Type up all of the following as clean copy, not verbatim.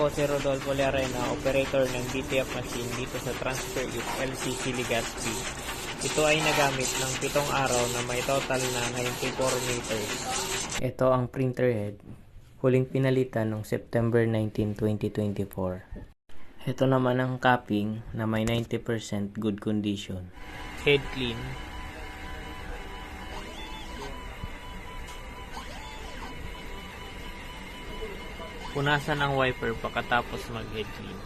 po si Rodolfo Llarena, operator ng DTF machine dito sa Transfer It LCC Legazpi. Ito ay nagamit ng 7 araw na may total na 94 meters. Ito ang printer head, huling pinalitan noong September 19, 2024. Ito naman ang capping na may 90% good condition. Head clean. Punasan ang wiper pagkatapos mag-head clean.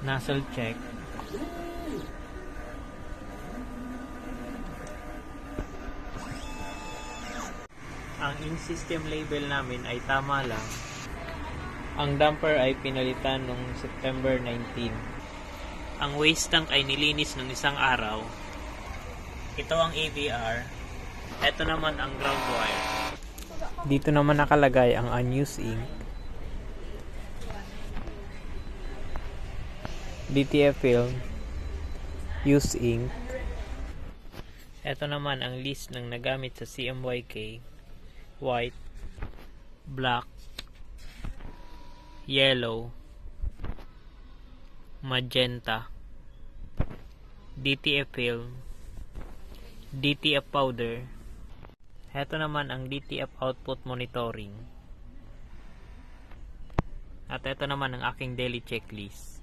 Nozzle check. Ang in-system label namin ay tama lang. Ang damper ay pinalitan noong September 19. Ang waste tank ay nilinis ng 1 araw. Ito ang ABR. Ito naman ang ground wire. Dito naman nakalagay ang unused ink, DTF film, used ink. Ito naman ang list ng nagamit sa CMYK: white, black, yellow, magenta, DTF film, DTF powder. Ito naman ang DTF output monitoring. At ito naman ang aking daily checklist.